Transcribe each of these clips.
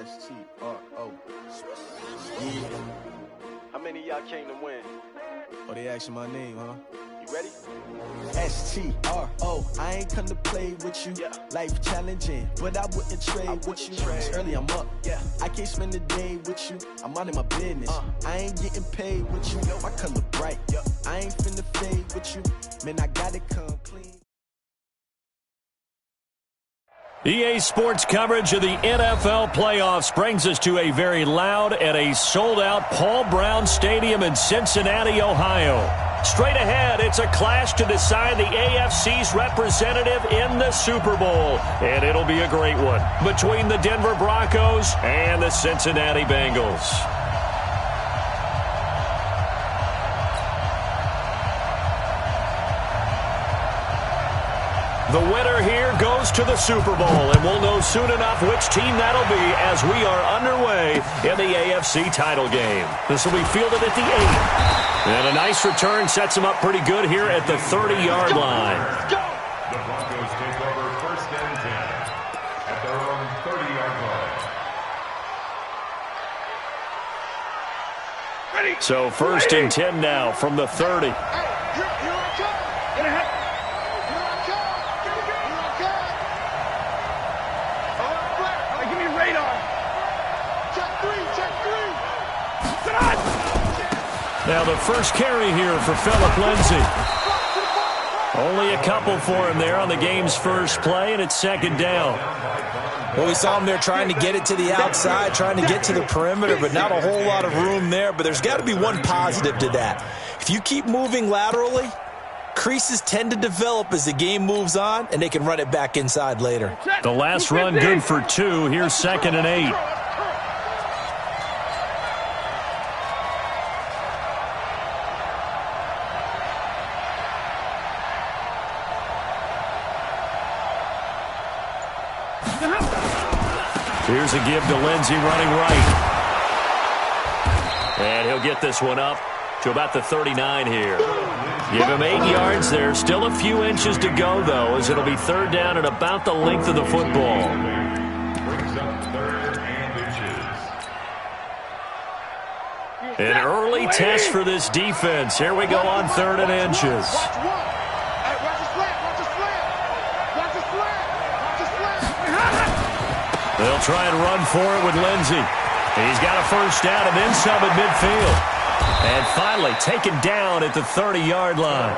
S-T-R-O. Yeah. How many of y'all came to win? Oh, they asking my name, huh? You ready? S-T-R-O. I ain't come to play with you. Yeah. Life challenging, but I wouldn't trade with you. It's early, I'm up. Yeah. I can't spend the day with you. I'm minding my business. I ain't getting paid with you. My color bright. Yeah. I ain't finna fade with you. Man, I gotta come clean. EA Sports coverage of the NFL playoffs brings us to a very loud and a sold-out Paul Brown Stadium in Cincinnati, Ohio. Straight ahead, it's a clash to decide the AFC's representative in the Super Bowl. And it'll be a great one between the Denver Broncos and the Cincinnati Bengals. The winner here goes to the Super Bowl, and we'll know soon enough which team that'll be as we are underway in the AFC title game. This will be fielded at the 8. And a nice return sets him up pretty good here at the 30-yard line. The Broncos take over first and 10 at their own 30-yard line. So first and 10 now from the 30. Now the first carry here for Phillip Lindsay. Only a couple for him there on the game's first play, and it's second down. Well, we saw him there trying to get it to the outside, trying to get to the perimeter, but not a whole lot of room there. But there's got to be one positive to that. If you keep moving laterally, creases tend to develop as the game moves on, and they can run it back inside later. The last run good for 2. Here's second and 8. Here's a give to Lindsay running right. And he'll get this one up to about the 39 here. Give him 8 yards there. Still a few inches to go, though, as it'll be third down at about the length of the football. Brings up third and inches. An early test for this defense. Here we go on third and inches. They'll try and run for it with Lindsay. He's got a first down and then some at midfield. And finally taken down at the 30-yard line.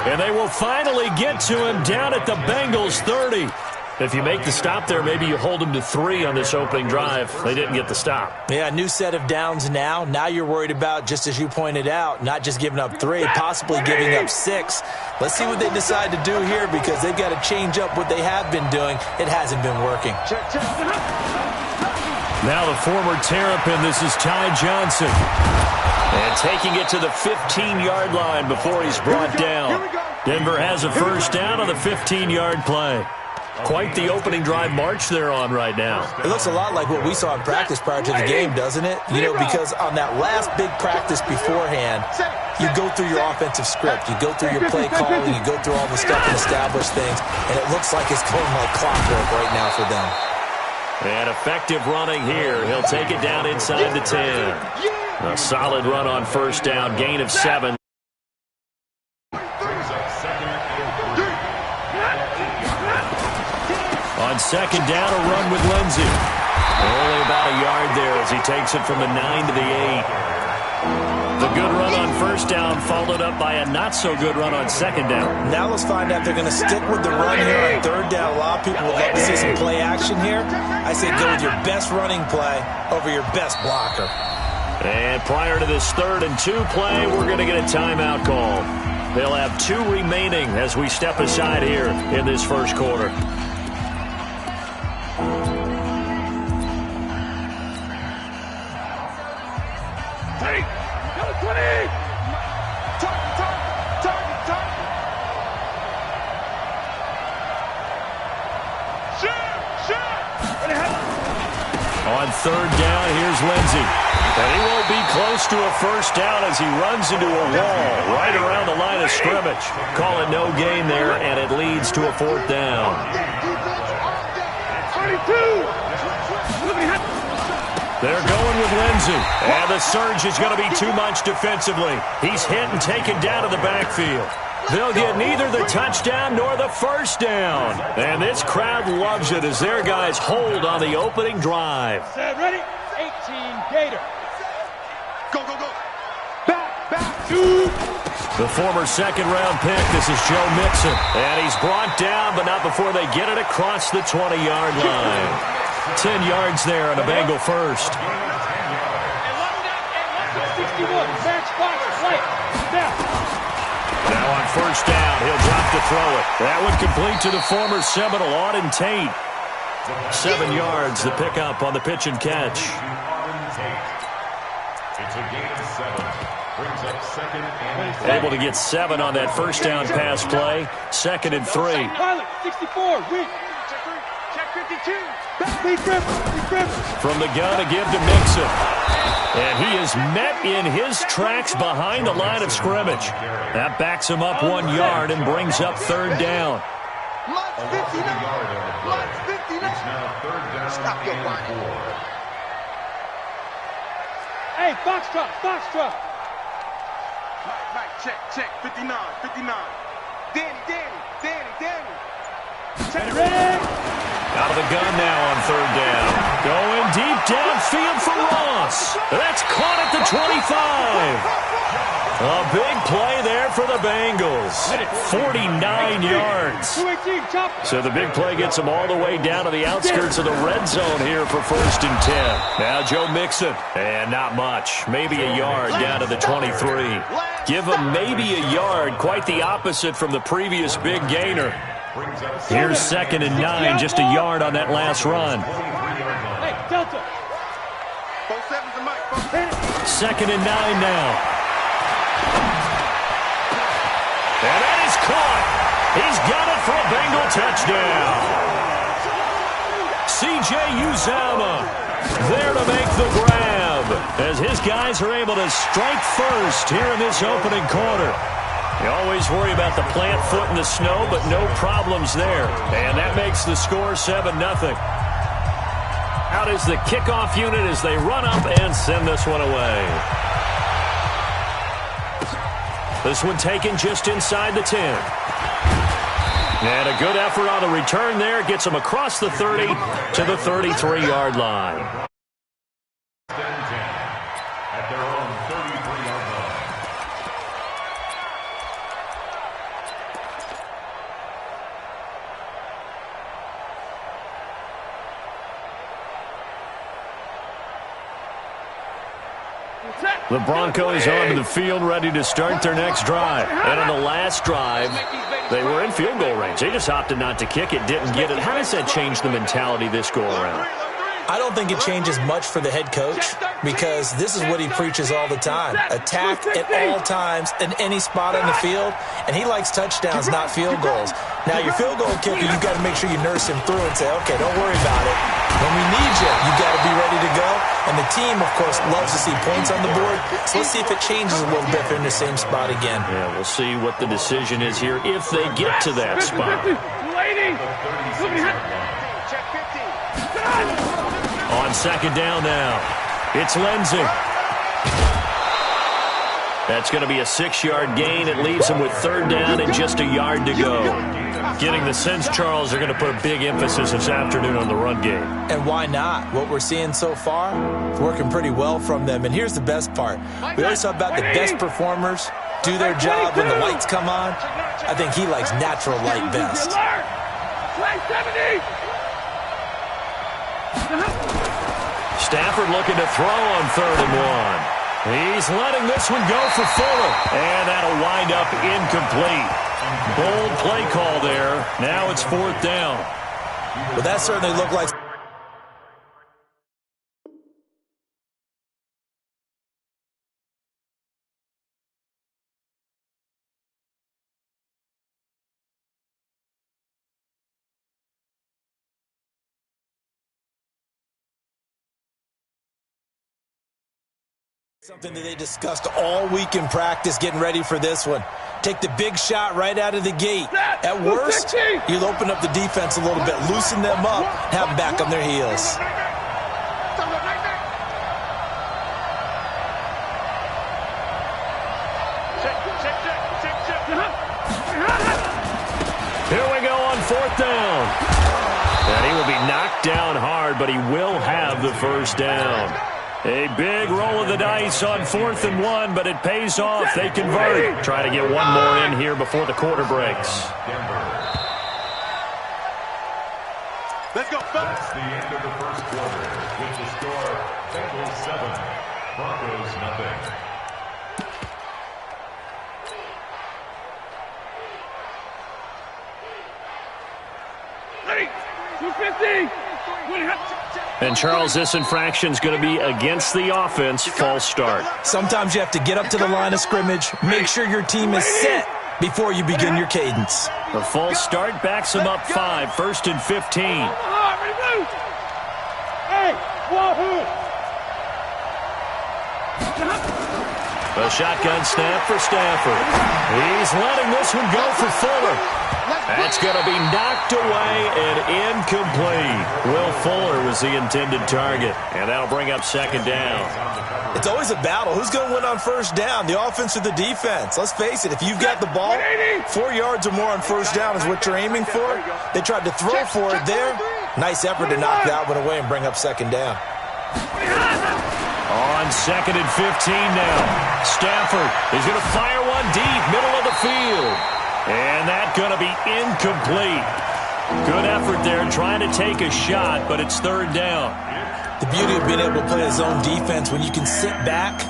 And they will finally get to him down at the Bengals 30. If you make the stop there, maybe you hold them to 3 on this opening drive. They didn't get the stop. Yeah, new set of downs now. Now you're worried about, just as you pointed out, not just giving up 3, possibly giving up 6. Let's see what they decide to do here because they've got to change up what they have been doing. It hasn't been working. Now the former Terrapin, this is Ty Johnson. And taking it to the 15-yard line before he's brought down. Denver has a first down on the 15-yard play. Quite the opening drive march they're on right now. It looks a lot like what we saw in practice prior to the game, doesn't it? You know, because on that last big practice beforehand, you go through your offensive script, you go through your play calling, you go through all the stuff and establish things, and it looks like it's going like clockwork right now for them. And effective running here. He'll take it down inside the 10. A solid run on first down, gain of 7. On second down, a run with Lindsay. Only about a yard there as he takes it from the 9 to the 8. The good run on first down followed up by a not-so-good run on second down. Now let's find out if they're going to stick with the run here on third down. A lot of people would love to see some play action here. I say go with your best running play over your best blocker. And prior to this 3rd and 2 play, we're going to get a timeout call. They'll have 2 remaining as we step aside here in this first quarter. On third down, here's Lindsay. And he won't be close to a first down as he runs into a wall right around the line of scrimmage. Call it no gain there, and it leads to a 4th down. 22. They're going with Lindsey. And the surge is going to be too much defensively. He's hit and taken down to the backfield. They'll get neither the touchdown nor the first down. And this crowd loves it as their guys hold on the opening drive. Set, ready? 18 Gator. Go, go, go. Back, two. The former second-round pick, this is Joe Mixon. And he's brought down, but not before they get it across the 20-yard line. 10 yards there on a Bengal first. 61, match box, right, snap. Now on first down, he'll drop to throw it. That one complete to the former Seminole, Auden Tate. 7 yards, the pickup on the pitch and catch. It's a gain of 7. Brings up second and Able to get 7 on that first down pass play. 2nd and 3. Pilot, 64, weak. Check 52. Lead grip. From the gun to give to Mixon. And he is met in his tracks behind the line of scrimmage. That backs him up 1 yard and brings up 3rd down. Lots 59. Lots 59. it's now 3rd down Stop your and whining. 4. Hey, foxtrot. Right, check. 59. Danny. Check it, ready. Out of the gun now on 3rd down. Going deep downfield for Ross. That's caught at the 25. A big play there for the Bengals. 49 yards. 218, chop. So the big play gets them all the way down to the outskirts of the red zone here for 1st and 10. Now Joe Mixon. And not much. Maybe a yard down to the 23. Give him maybe a yard. Quite the opposite from the previous big gainer. Here's 2nd and 9. Just a yard on that last run. Hey, Delta. 47's the mic. 2nd and 9 now. And that is caught. He's got it for a Bengal touchdown. C.J. Uzomah there to make the grab as his guys are able to strike first here in this opening quarter. You always worry about the plant foot in the snow, but no problems there. And that makes the score 7-0. Out is the kickoff unit as they run up and send this one away. This one taken just inside the 10. And a good effort on the return there. Gets them across the 30 to the 33-yard line. At their own 33-yard line. The Broncos onto the field ready to start their next drive. And on the last drive, they were in field goal range. They just opted not to kick it, didn't get it. How does that change the mentality this go-around? I don't think it changes much for the head coach because this is what he preaches all the time. Attack at all times in any spot on the field, and he likes touchdowns, not field goals. Now, your field goal kicker, you've got to make sure you nurse him through and say, okay, don't worry about it. When we need you, you've got to be ready to go. And the team, of course, loves to see points on the board. So let's see if it changes a little bit if they're in the same spot again. Yeah, we'll see what the decision is here if they get to that spot. Check 50. On 2nd down now, it's Lindsey. That's going to be a 6-yard gain. It leaves him with 3rd down and just a yard to go. Getting the sense, Charles, they're going to put a big emphasis this afternoon on the run game. And why not? What we're seeing so far, it's working pretty well from them. And here's the best part. We always talk about the best performers do their job when the lights come on. I think he likes natural light best. Stafford looking to throw on 3rd and 1. He's letting this one go for Fuller. And that'll wind up incomplete. Bold play call there. Now it's 4th down. Well, that certainly looked like... something that they discussed all week in practice getting ready for this one. Take the big shot right out of the gate. At worst, you'll open up the defense a little bit, loosen them up, have them back on their heels. fourth down. And he will be knocked down hard, but he will have the first down. A big roll of the dice on 4th and 1, but it pays off. They convert. Try to get one more in here before the quarter breaks. Let's go, folks. That's the end of the first quarter. With the score, Bengals 7, Broncos nothing. Ready? 250. And, Charles, this infraction is going to be against the offense. False start. Sometimes you have to get up to the line of scrimmage, make sure your team is set before you begin your cadence. The false start backs him up 5, 1st and 15. Hey, wahoo! A shotgun snap for Stafford. He's letting this one go for Fuller. That's going to be knocked away and incomplete. Will Fuller was the intended target, and that'll bring up 2nd down. It's always a battle. Who's going to win on 1st down, the offense or the defense? Let's face it, if you've got the ball, 4 yards or more on 1st down is what you're aiming for. They tried to throw for it there. Nice effort to knock that one away and bring up 2nd down. On 2nd and 15 now. Stafford is going to fire one deep, middle of the field. And that's going to be incomplete. Good effort there trying to take a shot, but it's 3rd down. The beauty of being able to play a zone defense, when you can sit back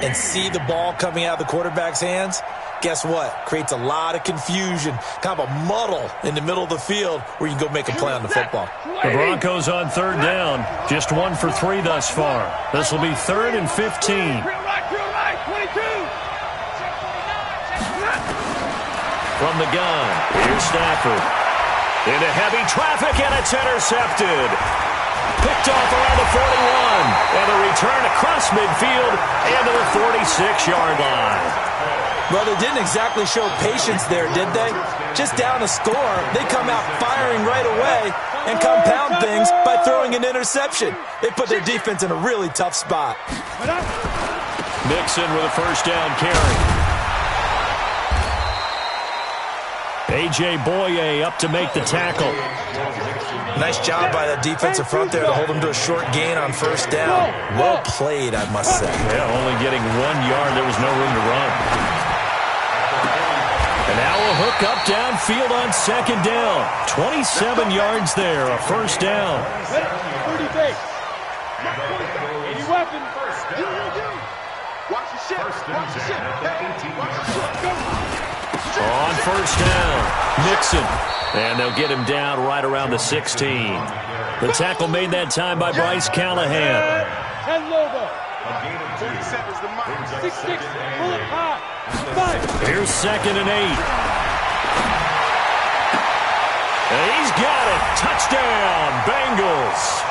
and see the ball coming out of the quarterback's hands, guess what? Creates a lot of confusion, kind of a muddle in the middle of the field where you can go make a play on the football. The Broncos on 3rd down, just 1 for 3 thus far. This will be 3rd and 15. From the gun, here's Stafford. Into heavy traffic, and it's intercepted. Picked off around the 41. And a return across midfield into the 46-yard line. Well, they didn't exactly show patience there, did they? Just down a score, they come out firing right away and compound things by throwing an interception. They put their defense in a really tough spot. Mixon with a 1st down carry. A.J. Boye up to make the tackle. Nice job by the defensive front there to hold him to a short gain on 1st down. Well played, I must say. Yeah, only getting 1 yard. There was no room to run. And now a hook up downfield on 2nd down. 27 yards there, a 1st down. 30 base. Any weapon. Watch the shit. Watch the shit. Hey, watch the shit. Go. On 1st down, Mixon. And they'll get him down right around the 16. The tackle made that time by Bryce Callahan. 10 logo. 47's the mic. 6-6. Bullet high. 5. Here's 2nd and 8. And he's got it. Touchdown, Bengals.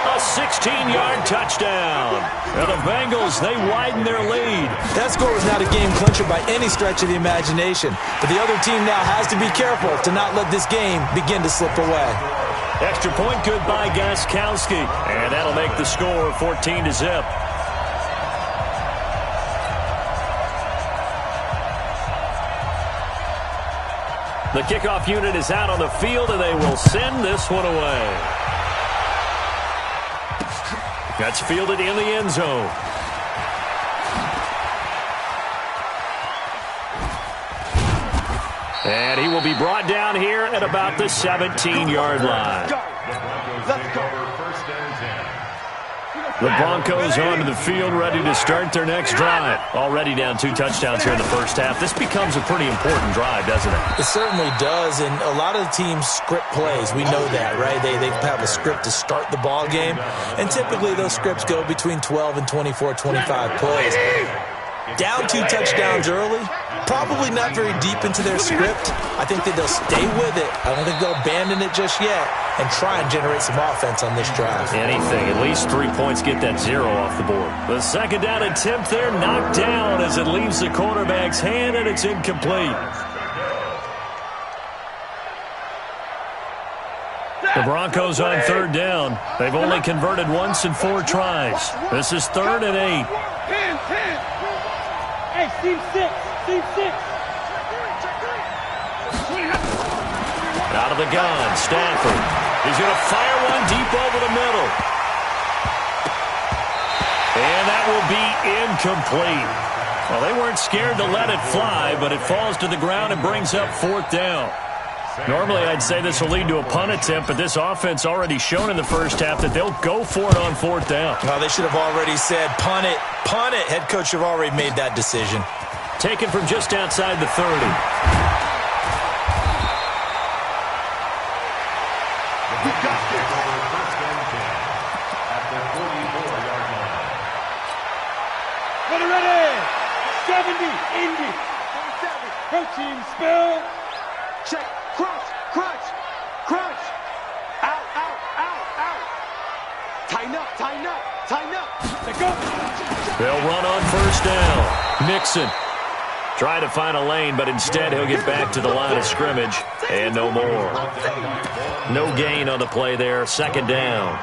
A 16-yard touchdown. And the Bengals, they widen their lead. That score was not a game clincher by any stretch of the imagination. But the other team now has to be careful to not let this game begin to slip away. Extra point good by Gostkowski. And that'll make the score 14-0. The kickoff unit is out on the field, and they will send this one away. That's fielded in the end zone. And he will be brought down here at about the 17-yard line. Let's go. The Broncos onto the field, ready to start their next drive. Already down 2 touchdowns here in the first half. This becomes a pretty important drive, doesn't it? It certainly does, and a lot of the teams script plays. We know that, right? They have a script to start the ball game, and typically those scripts go between 12 and 24, 25 plays. Down 2 touchdowns early, probably not very deep into their script. I think that they'll stay with it. I don't think they'll abandon it just yet and try and generate some offense on this drive. Anything, at least 3 points, get that 0 off the board. The 2nd down attempt there knocked down as it leaves the quarterback's hand, and it's incomplete. The Broncos on 3rd down. They've only converted once in 4 tries. This is 3rd and 8. 10. Hey, team 6. Out of the gun, Stafford. He's going to fire one deep over the middle. And that will be incomplete. Well, they weren't scared to let it fly, but it falls to the ground and brings up 4th down. Normally, I'd say this will lead to a punt attempt, but this offense already shown in the first half that they'll go for it on 4th down. Well, they should have already said, punt it, punt it. Head coach should have already made that decision. Taken from just outside the 30. Ready, 70, Indy, 47, protein spill. Check, crunch, crunch, crunch. Out, out, out, out. Tighten up, tighten up, tighten up. Let go. They'll run on 1st down. Mixon try to find a lane, but instead he'll get back to the line of scrimmage. And no more. No gain on the play there. 2nd down.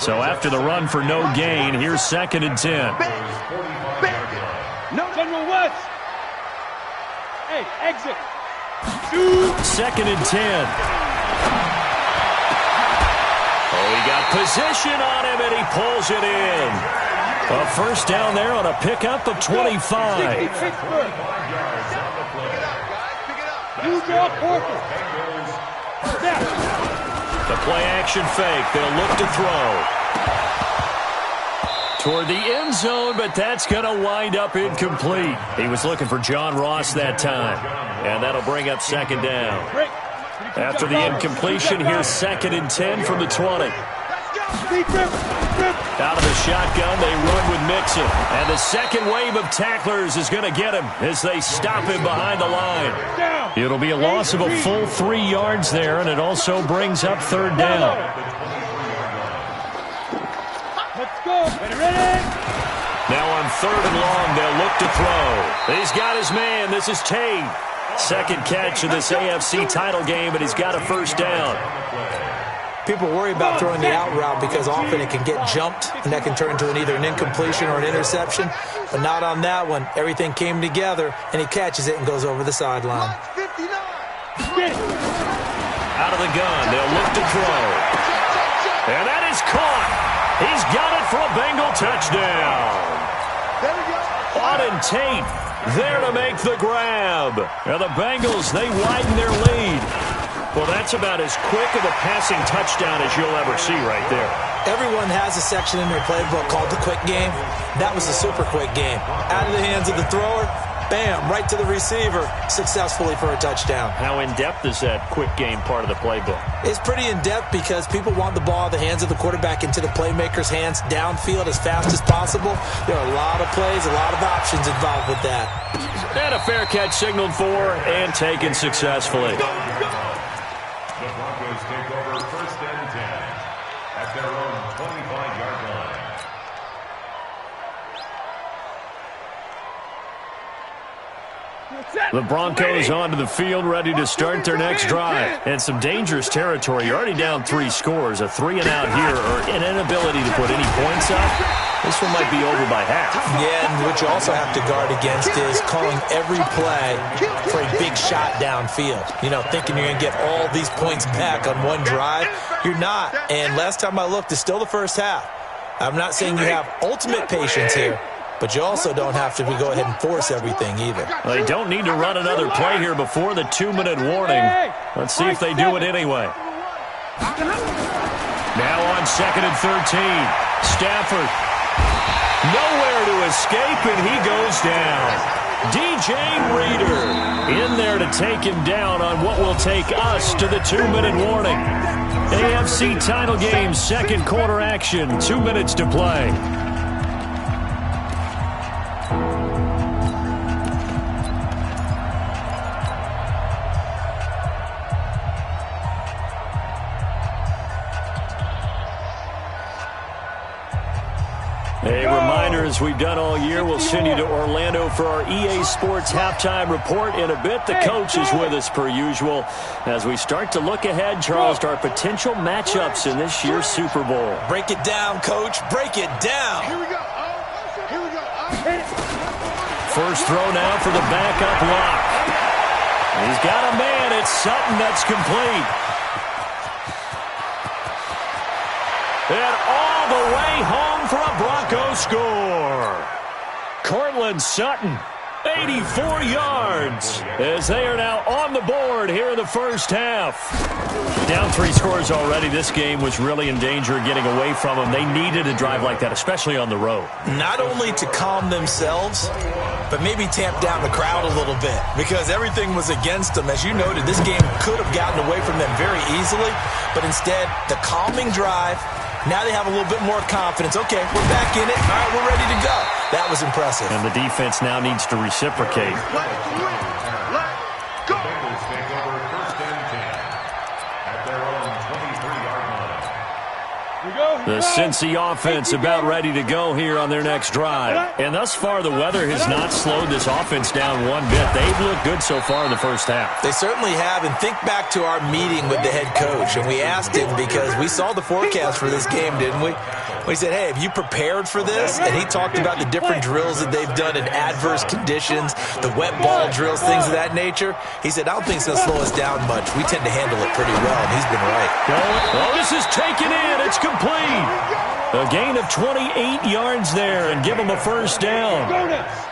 So after the run for no gain, here's 2nd and 10. No, General West. Hey, exit. 2nd and 10. Oh, he got position on him, and he pulls it in. A 1st down there on a pickup of 25. The play-action fake. They'll look to throw. Toward the end zone, but that's going to wind up incomplete. He was looking for John Ross that time, and that'll bring up 2nd down. After the incompletion, here's 2nd and 10 from the 20. Out of the shotgun, they run with Mixon. And the second wave of tacklers is going to get him as they stop him behind the line. It'll be a loss of a full 3 yards there, and it also brings up 3rd down. Let's go. Ready? Now on 3rd and long, they'll look to throw. He's got his man. This is Tate. Second catch of this AFC title game, and he's got a 1st down. People worry about throwing the out route because often it can get jumped, and that can turn into either an incompletion or an interception. But not on that one. Everything came together, and he catches it and goes over the sideline. Out of the gun, they'll look to throw. And that is caught. He's got it for a Bengal touchdown. Auden Tate there to make the grab. Now the Bengals, they widen their lead. Well, that's about as quick of a passing touchdown as you'll ever see right there. Everyone has a section in their playbook called the quick game. That was a super quick game. Out of the hands of the thrower, bam, right to the receiver, successfully for a touchdown. How in-depth is that quick game part of the playbook? It's pretty in-depth because people want the ball out of the hands of the quarterback into the playmaker's hands downfield as fast as possible. There are a lot of plays, a lot of options involved with that. And a fair catch signaled for and taken successfully. The Broncos take over 1st and 10 at their own 25-yard line. The Broncos onto the field, ready to start their next drive. And some dangerous territory. You're already down 3 scores. A 3-and-out here, or an inability to put any points up. This one might be over by half. Yeah, and what you also have to guard against is calling every play for a big shot downfield. You know, thinking you're going to get all these points back on one drive. You're not. And last time I looked, it's still the first half. I'm not saying you have ultimate patience here, but you also don't have to go ahead and force everything either. Well, they don't need to run another play here before the 2-minute warning. Let's see if they do it anyway. Now on 2nd and 13. Stafford. Nowhere to escape, and he goes down. DJ Reader in there to take him down on what will take us to the 2-minute warning. AFC title game, second quarter action, 2 minutes to play. A reminder, as we've done all year, we'll send you to Orlando for our EA Sports halftime report in a bit. The coach is with us per usual as we start to look ahead, Charles, to our potential matchups in this year's Super Bowl. Break it down, Coach. Break it down. Here we go. Here we go. First throw now for the backup lock. He's got a man. It's Sutton that's complete. And all the way home for a Broncos score. Cortland Sutton, 84 yards, as they are now on the board here in the first half. Down 3 scores already. This game was really in danger of getting away from them. They needed a drive like that, especially on the road. Not only to calm themselves, but maybe tamp down the crowd a little bit, because everything was against them. As you noted, this game could have gotten away from them very easily, but instead, the calming drive, now they have a little bit more confidence. Okay, we're back in it. All right, we're ready to go. That was impressive. And the defense now needs to reciprocate. The Bengals take over 1st and 10 at their own 23-yard line. The Cincy offense about ready to go here on their next drive. And thus far, the weather has not slowed this offense down one bit. They've looked good so far in the first half. They certainly have. And think back to our meeting with the head coach. And we asked him, because we saw the forecast for this game, didn't we? We said, hey, have you prepared for this? And he talked about the different drills that they've done in adverse conditions, the wet ball drills, things of that nature. He said, I don't think it's going to slow us down much. We tend to handle it pretty well, and he's been right. Oh, this is taken in. It's complete. A gain of 28 yards there and give him a first down.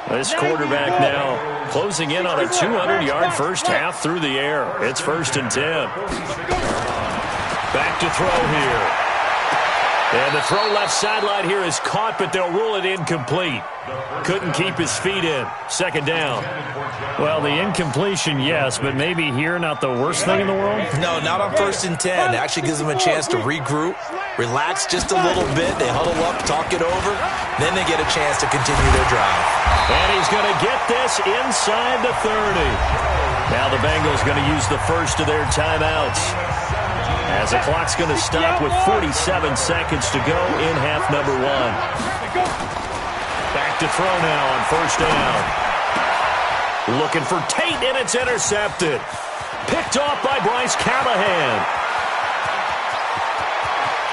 This quarterback now closing in on a 200-yard first half through the air. It's 1st and 10. Back to throw here. And the throw left sideline here is caught, but they'll rule it incomplete. Couldn't keep his feet in. 2nd down. Well, the incompletion, yes, but maybe here not the worst thing in the world? No, not on 1st and 10. It actually gives them a chance to regroup, relax just a little bit. They huddle up, talk it over. Then they get a chance to continue their drive. And he's going to get this inside the 30. Now the Bengals going to use the first of their timeouts, as the clock's going to stop with 47 seconds to go in half number 1. Back to throw now on 1st down. Looking for Tate, and it's intercepted. Picked off by Bryce Callahan.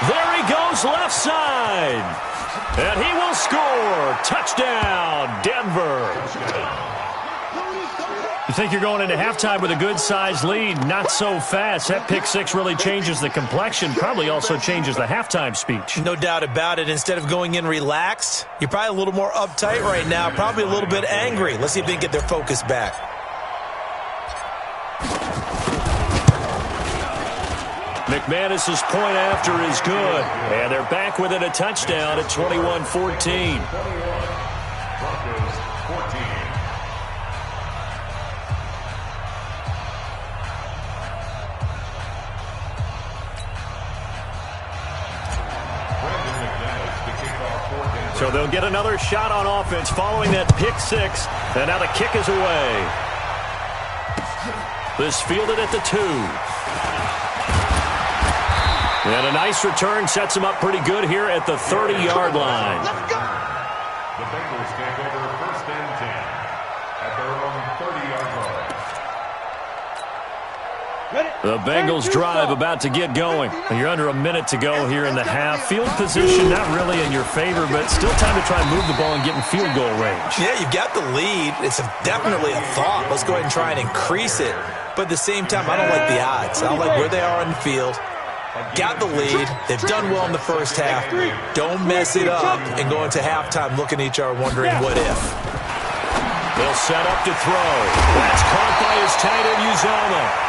There he goes left side. And he will score. Touchdown, Denver. You think you're going into halftime with a good-sized lead. Not so fast. That pick 6 really changes the complexion. Probably also changes the halftime speech. No doubt about it. Instead of going in relaxed, you're probably a little more uptight right now. Probably a little bit angry. Let's see if they can get their focus back. McManus's point after is good. And they're back within a touchdown at 21-14. Broncos 14. So they'll get another shot on offense following that pick 6. And now the kick is away. This fielded at the 2. And a nice return sets him up pretty good here at the 30-yard line. The Bengals take over 1st and 10 at their own 30-yard line. The Bengals drive about to get going. You're under a minute to go here in the half. Field position not really in your favor, but still time to try and move the ball and get in field goal range. Yeah, you've got the lead. It's definitely a thought. Let's go ahead and try and increase it. But at the same time, I don't like the odds. I don't like where they are in the field. Got the lead. They've done well in the first half. Don't mess it up and go into halftime looking at each other wondering what if. They'll set up to throw. That's caught by his tight end, Uzomah.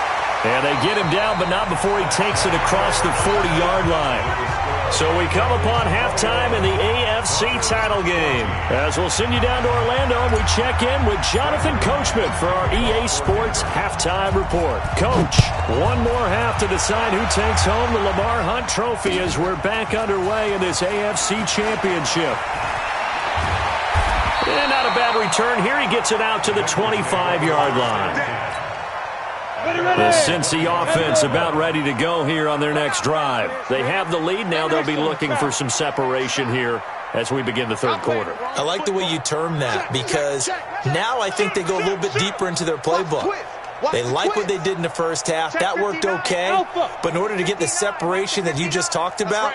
And they get him down, but not before he takes it across the 40-yard line. So we come upon halftime in the AFC title game. As we'll send you down to Orlando, and we check in with Jonathan Coachman for our EA Sports Halftime Report. Coach, one more half to decide who takes home the Lamar Hunt Trophy as we're back underway in this AFC Championship. And not a bad return here. He gets it out to the 25-yard line. The Cincy offense about ready to go here on their next drive. They have the lead now. They'll be looking for some separation here as we begin the third quarter. I like the way you term that, because now I think they go a little bit deeper into their playbook. They like what they did in the first half. That worked okay. But in order to get the separation that you just talked about,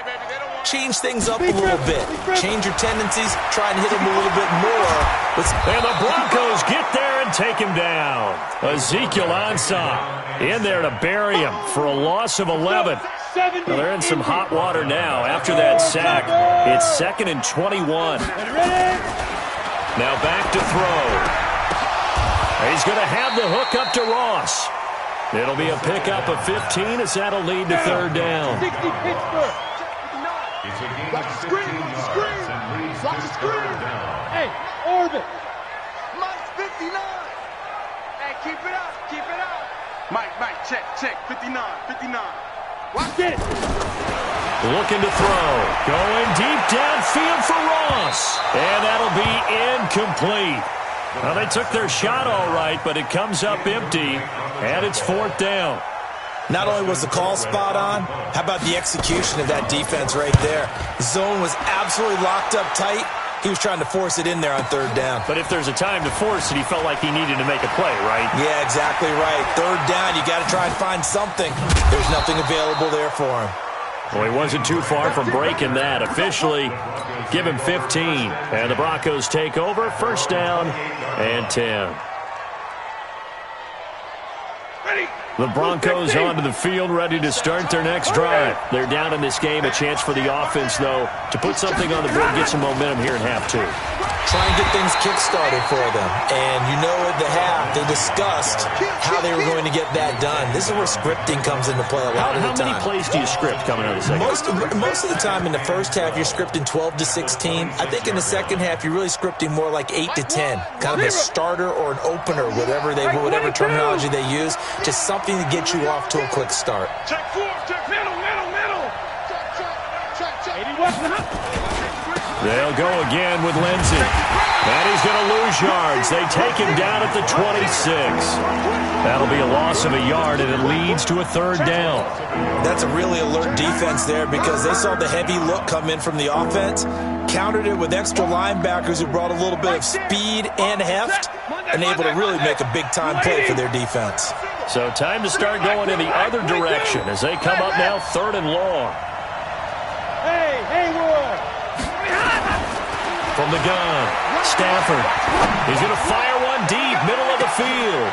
change things up a little bit. Change your tendencies, try and hit him a little bit more. And the Broncos get there and take him down. Ezekiel Ansah in there to bury him for a loss of 11. Well, they're in some hot water now after that sack. It's 2nd and 21. Now back to throw. He's going to have the hook up to Ross. It'll be a pickup of 15 as that'll lead to 3rd down. 60 Pittsburgh. It's a gain Block of the 15 screen. yards and leads Block to the screen. 3rd down. Hey, orbit. Mike's 59. Hey, keep it up. Keep it up. Mike, check. 59. Watch it. Looking to throw. Going deep downfield for Ross. And that'll be incomplete. Well, they took their shot all right, but it comes up empty, and it's 4th down. Not only was the call spot on, how about the execution of that defense right there? The zone was absolutely locked up tight. He was trying to force it in there on 3rd down. But if there's a time to force it, he felt like he needed to make a play, right? Yeah, exactly right. 3rd down, you got to try and find something. There's nothing available there for him. Well, he wasn't too far from breaking that. Officially, give him 15. And the Broncos take over. 1st down and 10. The Broncos onto the field, ready to start their next drive. They're down in this game. A chance for the offense, though, to put something on the board, get some momentum here in half 2. Try and get things kick-started for them. And you know at the half, they discussed how they were going to get that done. This is where scripting comes into play a lot of the time. How many plays do you script coming out of the second half? Most of the time in the first half, you're scripting 12 to 16. I think in the second half, you're really scripting more like 8 to 10. Kind of a starter or an opener, whatever terminology they use. Just something to get you off to a quick start. Check 4. Check middle. Check. They'll go again with Lindsey. And he's going to lose yards. They take him down at the 26. That'll be a loss of a yard, and it leads to a 3rd down. That's a really alert defense there because they saw the heavy look come in from the offense, countered it with extra linebackers who brought a little bit of speed and heft, and able to really make a big-time play for their defense. So time to start going in the other direction as they come up now 3rd and long. Hey, Roy. From the gun, Stafford. He's going to fire one deep, middle of the field.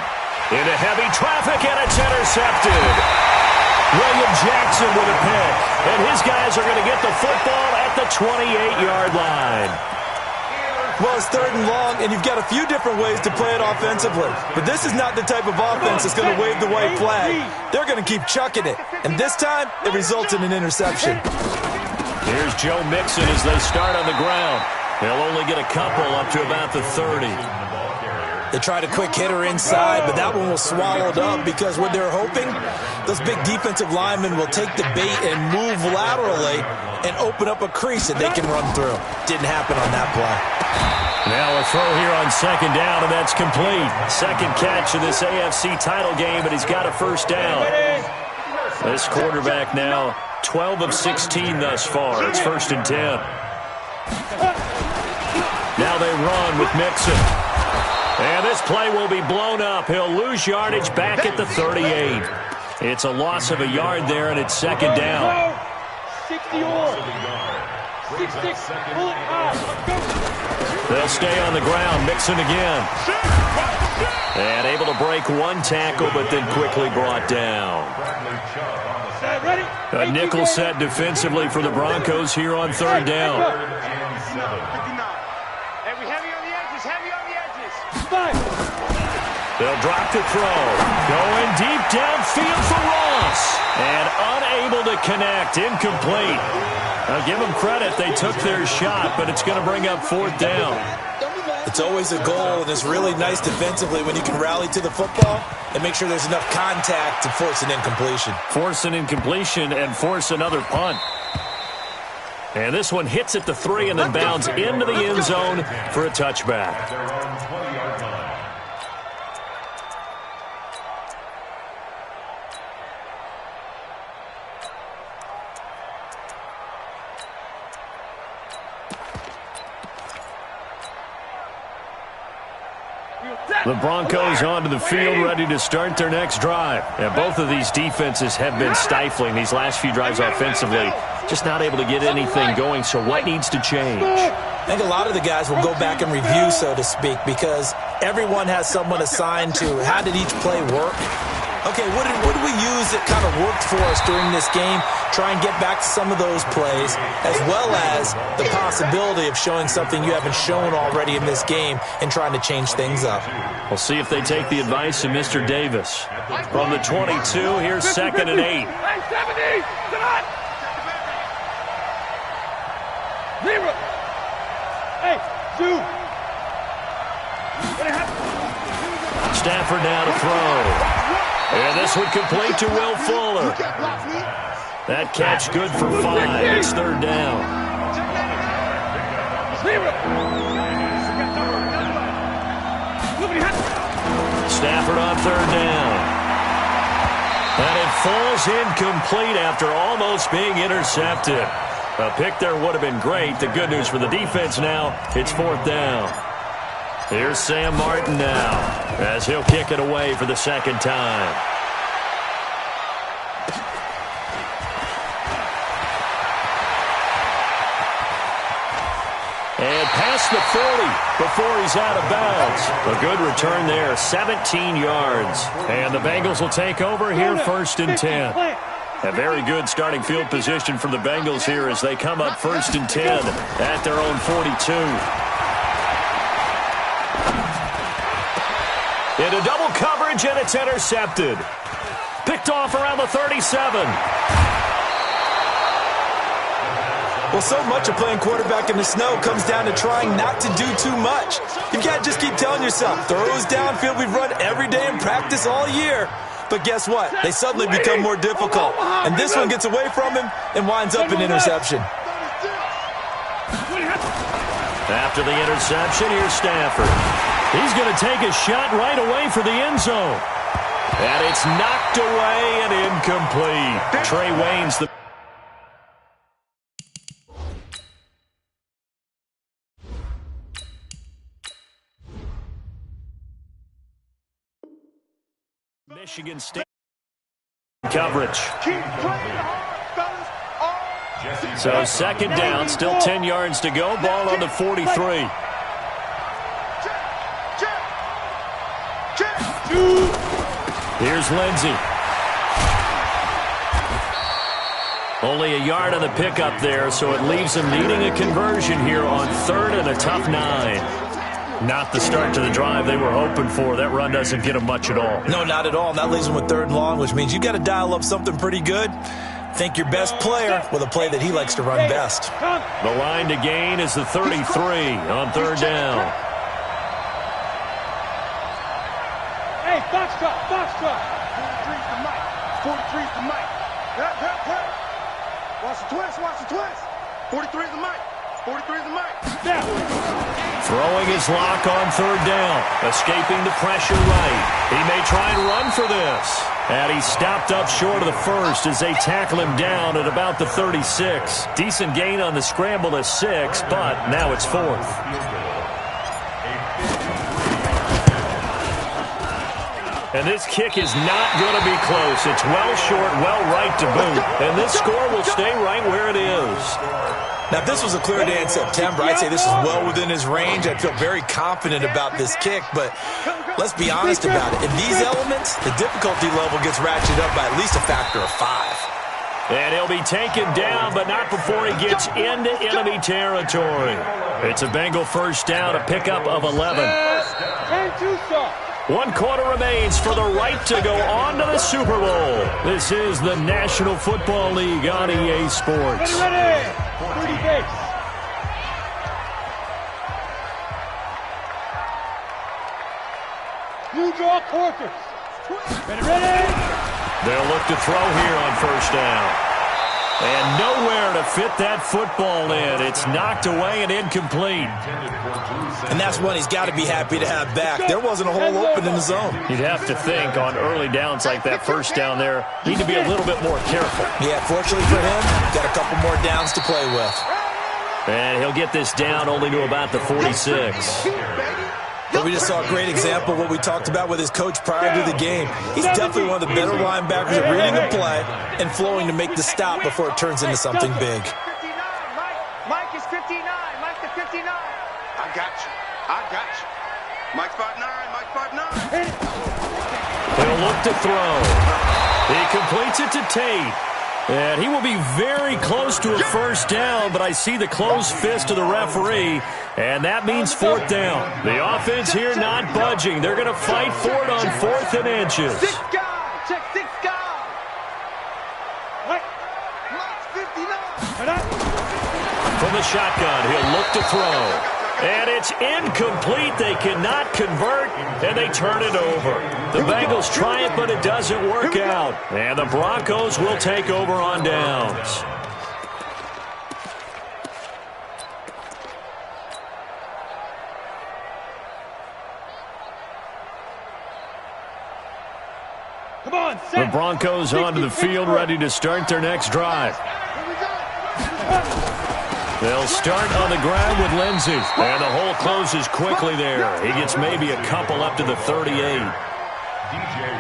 Into heavy traffic, and it's intercepted. William Jackson with a pick. And his guys are going to get the football at the 28-yard line. Well, it's 3rd and long, and you've got a few different ways to play it offensively. But this is not the type of offense that's going to wave the white flag. They're going to keep chucking it. And this time, it results in an interception. Here's Joe Mixon as they start on the ground. They'll only get a couple up to about the 30. They tried a quick hitter inside, but that one was swallowed up because what they're hoping, those big defensive linemen will take the bait and move laterally and open up a crease that they can run through. Didn't happen on that play. Now a throw here on 2nd down, and that's complete. 2nd catch of this AFC title game, but he's got a 1st down. This quarterback now 12 of 16 thus far. It's 1st and 10. Now they run with Mixon. And this play will be blown up. He'll lose yardage back at the 38. It's a loss of a yard there, and it's 2nd down. 60 or 66. Pull it out. They'll stay on the ground. Mixon again. And able to break one tackle, but then quickly brought down. A nickel set defensively for the Broncos here on 3rd down. Hey, we heavy on the edges. They'll drop the throw. Going deep downfield for Ross. And unable to connect. Incomplete. I'll give them credit. They took their shot, but it's going to bring up 4th down. It's always a goal, and it's really nice defensively when you can rally to the football and make sure there's enough contact to force an incompletion. Force an incompletion and force another punt. And this one hits at the 3 and then bounds into the end zone for a touchback. The Broncos onto the field, ready to start their next drive. And both of these defenses have been stifling these last few drives offensively. Just not able to get anything going, so what needs to change? I think a lot of the guys will go back and review, so to speak, because everyone has someone assigned to how did each play work. Okay, what did we use that kind of worked for us during this game? Try and get back to some of those plays, as well as the possibility of showing something you haven't shown already in this game and trying to change things up. We'll see if they take the advice of Mr. Davis. From the 22, here's 2nd and 8. Hey, 70! Tonight! Zero! Hey, shoot! Stafford now to throw. And this would complete to Will Fuller. That catch good for 5. It's 3rd down. Stafford on 3rd down. And it falls incomplete after almost being intercepted. A pick there would have been great. The good news for the defense now, it's 4th down. Here's Sam Martin now, as he'll kick it away for the 2nd time. And past the 40 before he's out of bounds. A good return there, 17 yards. And the Bengals will take over here 1st and 10. A very good starting field position for the Bengals here as they come up 1st and 10 at their own 42. Into double coverage, and it's intercepted. Picked off around the 37. Well, so much of playing quarterback in the snow comes down to trying not to do too much. You've got to just keep telling yourself, throws downfield we've run every day in practice all year. But guess what? They suddenly become more difficult. And this one gets away from him and winds up an interception. After the interception, here's Stafford. He's going to take a shot right away for the end zone. And it's knocked away and incomplete. Trey Wayne's the... Michigan State coverage. So 2nd down, still 10 yards to go. Ball on the 43. Here's Lindsey. Only a yard on the pickup there, so it leaves them needing a conversion here on 3rd and a tough 9. Not the start to the drive they were hoping for. That run doesn't get them much at all. No, not at all. And that leaves them with 3rd and long, which means you got to dial up something pretty good. Think your best player with a play that he likes to run best. The line to gain is the 33 on 3rd down. Hey, box truck, box truck. 43's the mic. 43's the mic. Watch the twist, watch the twist. 43's the mic. 43's the mic. Down. Throwing his lock on 3rd down. Escaping the pressure right. He may try and run for this. And he's stopped up short of the 1st as they tackle him down at about the 36. Decent gain on the scramble to 6, but now it's 4th. And this kick is not going to be close. It's well short, well right to boot. And this score will stay right where it is. Now, if this was a clear day in September, I'd say this is well within his range. I'd feel very confident about this kick, but let's be honest about it. In these elements, the difficulty level gets ratcheted up by at least a factor of 5. And he'll be taken down, but not before he gets into enemy territory. It's a Bengal 1st down, a pickup of 11. And 2 stop. 1 quarter remains for the right to go on to the Super Bowl. This is the National Football League on EA Sports. Ready, 30 base. You draw quarters. Ready? They'll look to throw here on 1st down. And nowhere to fit that football in. It's knocked away and incomplete. And that's one he's got to be happy to have back. There wasn't a hole open in the zone. You'd have to think on early downs like that 1st down there, need to be a little bit more careful. Yeah, fortunately for him, got a couple more downs to play with. And he'll get this down only to about the 46. But we just saw a great example of what we talked about with his coach prior to the game. He's definitely one of the better linebackers at reading the play and flowing to make the stop before it turns into something big. 59. Mike is 59. Mike the 59. I got you. I got you. Mike's 5'9". Mike's 5'9". He'll look to throw. He completes it to Tate. And he will be very close to a first down, but I see the closed fist of the referee, and that means fourth down. The offense here not budging. They're going to fight for it on 4th and inches. 6 guys. Check 6 guys. Mike's 59. From the shotgun, he'll look to throw. And it's incomplete. They cannot convert, and they turn it over. The Bengals try it, but it doesn't work out. And the Broncos will take over on downs. Come on, The Broncos onto the field, ready to start their next drive. They'll start on the ground with Lindsey. And the hole closes quickly there. He gets maybe a couple up to the 38.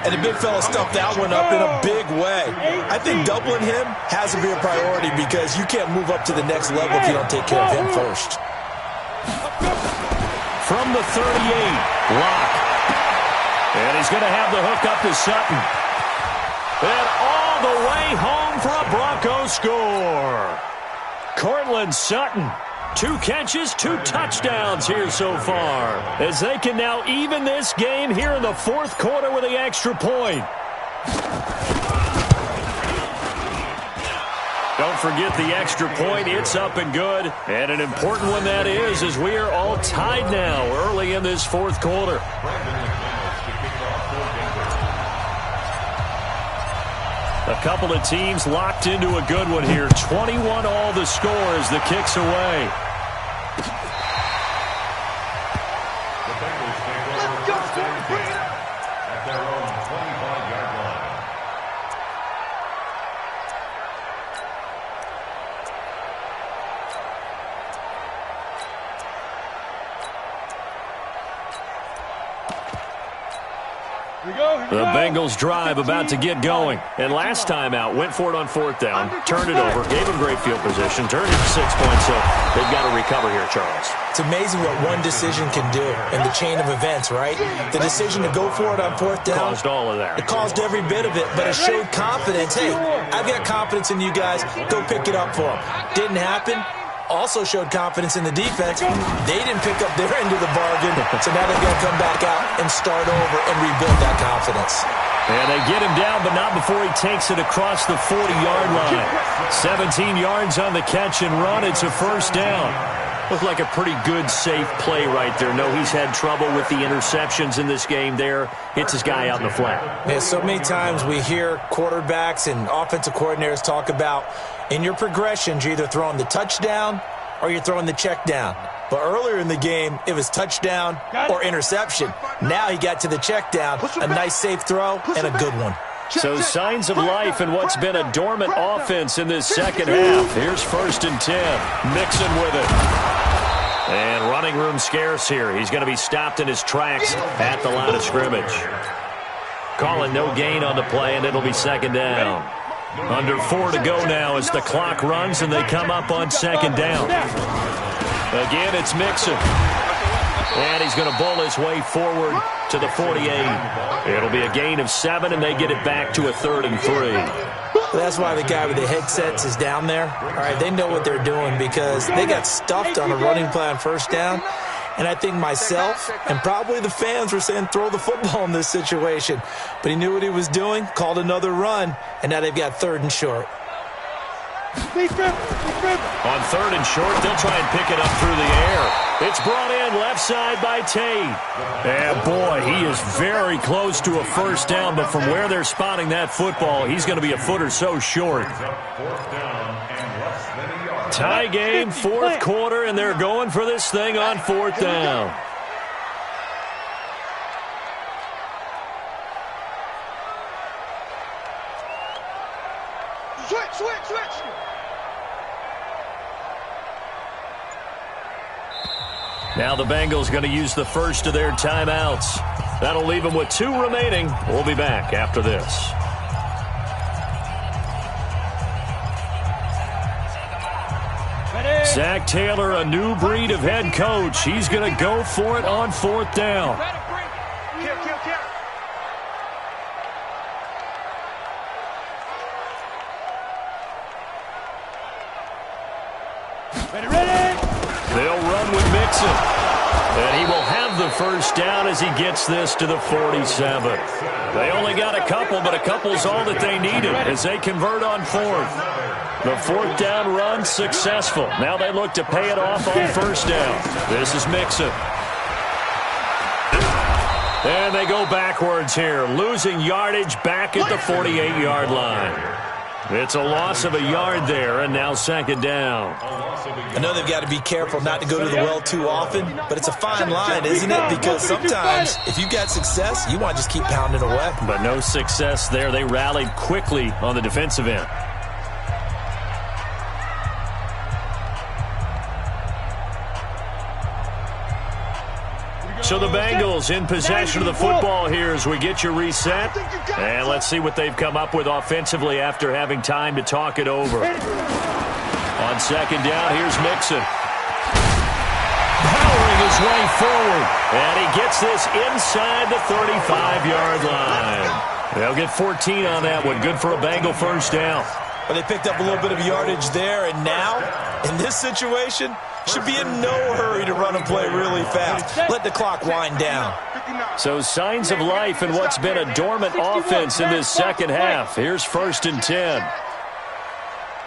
And the big fella stuffed that one up in a big way. I think doubling him has to be a priority because you can't move up to the next level if you don't take care of him first. From the 38, Locke. And he's going to have the hook up to Sutton. And all the way home for a Broncos score. Cortland Sutton, 2 catches, 2 touchdowns here so far, as they can now even this game here in the 4th quarter with the extra point. Don't forget the extra point. It's up and good, and an important one that is, as we are all tied now early in this 4th quarter. A couple of teams locked into a good one here. 21 all the score as the kick's away. The Bengals take over first and 10 at their own 25-yard line. The Bengals drive about to get going. And last time out, went for it on 4th down, turned it over, gave them great field position, turned it to 6 points, so they've got to recover here, Charles. It's amazing what one decision can do in the chain of events, right? The decision to go for it on 4th down. Caused all of that. It caused every bit of it, but it showed confidence. Hey, I've got confidence in you guys. Go pick it up for them. Didn't happen. Also showed confidence in the defense. They didn't pick up their end of the bargain, so now they've got to come back out and start over and rebuild that confidence. And they get him down, but not before he takes it across the 40-yard line. 17 yards on the catch and run. It's a first down. Looked like a pretty good, safe play right there. No, he's had trouble with the interceptions in this game there. Hits his guy out in the flat. Yeah, so many times we hear quarterbacks and offensive coordinators talk about in your progressions, you're either throwing the touchdown or you're throwing the check down. But earlier in the game, it was touchdown or interception. Now he got to the check down, a nice safe throw, and a good one. So signs of life in what's been a dormant offense in this second half. Here's 1st and 10. Mixon with it. And running room scarce here. He's going to be stopped in his tracks at the line of scrimmage. Calling no gain on the play, and it'll be 2nd down. Under 4 to go now as the clock runs, and they come up on 2nd down. Again, it's Mixon. And he's going to bowl his way forward to the 48. It'll be a gain of 7, and they get it back to a 3rd and 3. That's why the guy with the headsets is down there. All right, they know what they're doing because they got stuffed on a running play on 1st down. And I think myself and probably the fans were saying throw the football in this situation. But he knew what he was doing, called another run, and now they've got 3rd and short. On 3rd and short, they'll try and pick it up through the air. It's brought in left side by Tate. And boy, he is very close to a first down, but from where they're spotting that football, he's going to be a foot or so short. Tie game, 4th quarter, and they're going for this thing on 4th down. Now the Bengals going to use the first of their timeouts. That'll leave them with 2 remaining. We'll be back after this. Zach Taylor, a new breed of head coach. He's going to go for it on 4th down. They'll run with Mixon. And he will have the first down as he gets this to the 47. They only got a couple, but a couple's all that they needed as they convert on 4th. The 4th down run successful. Now they look to pay it off on 1st down. This is Mixon. And they go backwards here, losing yardage back at the 48-yard line. It's a loss of a yard there, and now 2nd down. I know they've got to be careful not to go to the well too often, but it's a fine line, isn't it? Because sometimes, if you've got success, you want to just keep pounding away. But no success there. They rallied quickly on the defensive end. So the Bengals in possession of the football here as we get you reset. And let's see what they've come up with offensively after having time to talk it over. On 2nd down, here's Mixon. Powering his way forward. And he gets this inside the 35-yard line. They'll get 14 on that one. Good for a Bengal first down. Well, they picked up a little bit of yardage there, and now, in this situation, should be in no hurry to run and play really fast. Let the clock wind down. So signs of life in what's been a dormant offense in this second half. Here's 1st and 10.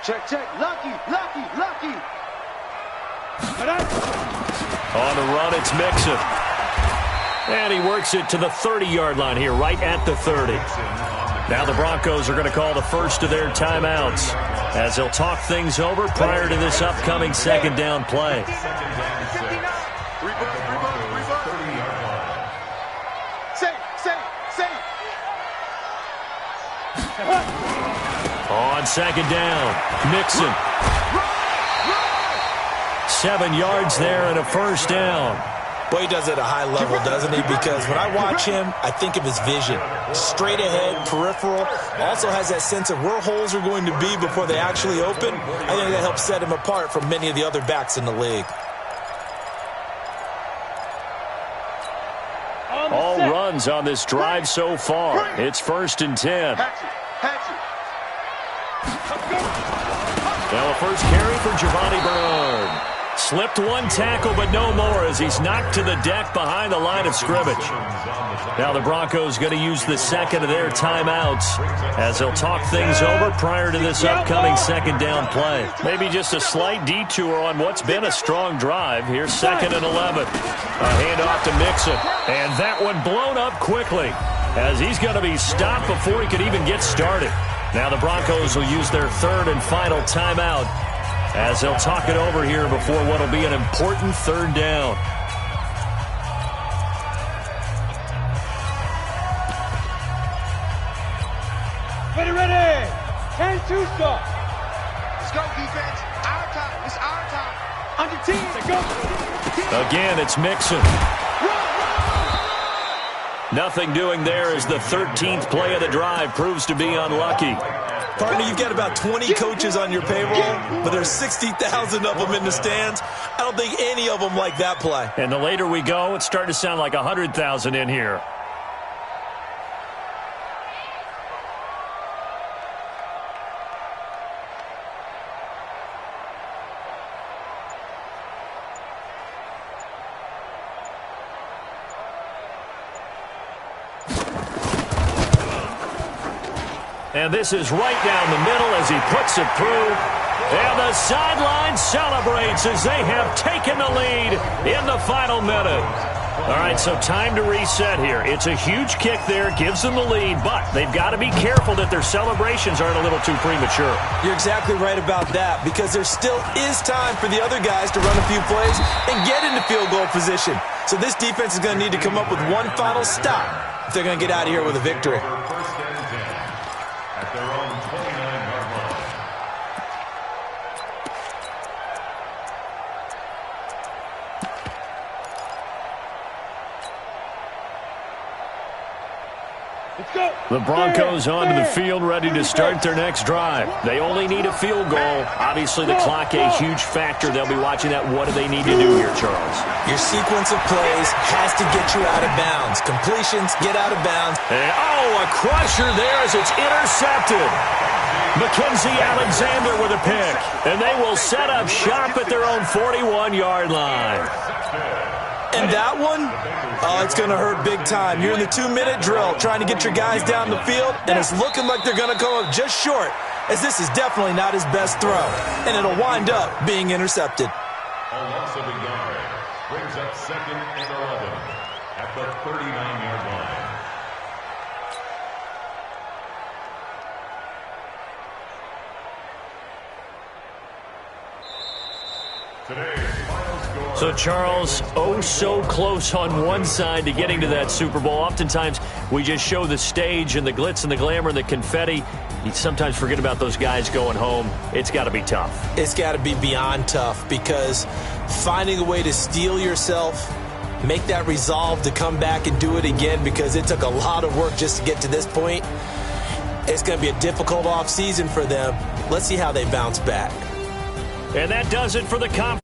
Check, check. Lucky. On the run, it's Mixon. And he works it to the 30-yard line here, right at the 30. Now the Broncos are going to call the first of their timeouts as they'll talk things over prior to this upcoming 2nd down play. On 2nd down, Mixon. 7 yards there and a first down. Boy, he does it at a high level, doesn't he? Because when I watch him, I think of his vision. Straight ahead, peripheral. Also has that sense of where holes are going to be before they actually open. I think that helps set him apart from many of the other backs in the league. All runs on this drive so far. It's 1st and 10. Now a first carry for Giovanni Bernard. Slipped one tackle, but no more as he's knocked to the deck behind the line of scrimmage. Now the Broncos going to use the 2nd of their timeouts as they'll talk things over prior to this upcoming 2nd down play. Maybe just a slight detour on what's been a strong drive. Here's 2nd and 11. A handoff to Mixon. And that one blown up quickly as he's going to be stopped before he could even get started. Now the Broncos will use their 3rd and final timeout as they'll talk it over here before what will be an important 3rd down. Ready. 10-2 stop. Let's go, defense. Our time. It's our time. Under 10. Let's go. Again, it's Mixon. Nothing doing there as the 13th play of the drive proves to be unlucky. Partner, you've got about 20 coaches on your payroll, but there's 60,000 of them in the stands. I don't think any of them like that play. And the later we go, it's starting to sound like 100,000 in here. And this is right down the middle as he puts it through. And the sideline celebrates as they have taken the lead in the final minute. All right, so time to reset here. It's a huge kick there, gives them the lead, but they've got to be careful that their celebrations aren't a little too premature. You're exactly right about that, because there still is time for the other guys to run a few plays and get into field goal position. So this defense is going to need to come up with one final stop if they're going to get out of here with a victory. The Broncos onto the field, ready to start their next drive. They only need a field goal. Obviously, the clock a huge factor. They'll be watching that. What do they need to do here, Charles? Your sequence of plays has to get you out of bounds. Completions, get out of bounds. And, a crusher there as it's intercepted. Mackenzie Alexander with a pick. And they will set up shop at their own 41-yard line. And that one, it's going to hurt big time. You're in the 2-minute drill trying to get your guys down the field, and it's looking like they're going to come up just short, as this is definitely not his best throw, and it'll wind up being intercepted. A loss of a yard brings up 2nd and 11 at the 39-yard line. So, Charles, so close on one side to getting to that Super Bowl. Oftentimes, we just show the stage and the glitz and the glamour and the confetti. You sometimes forget about those guys going home. It's got to be tough. It's got to be beyond tough, because finding a way to steel yourself, make that resolve to come back and do it again, because it took a lot of work just to get to this point. It's going to be a difficult offseason for them. Let's see how they bounce back. And that does it for the conference.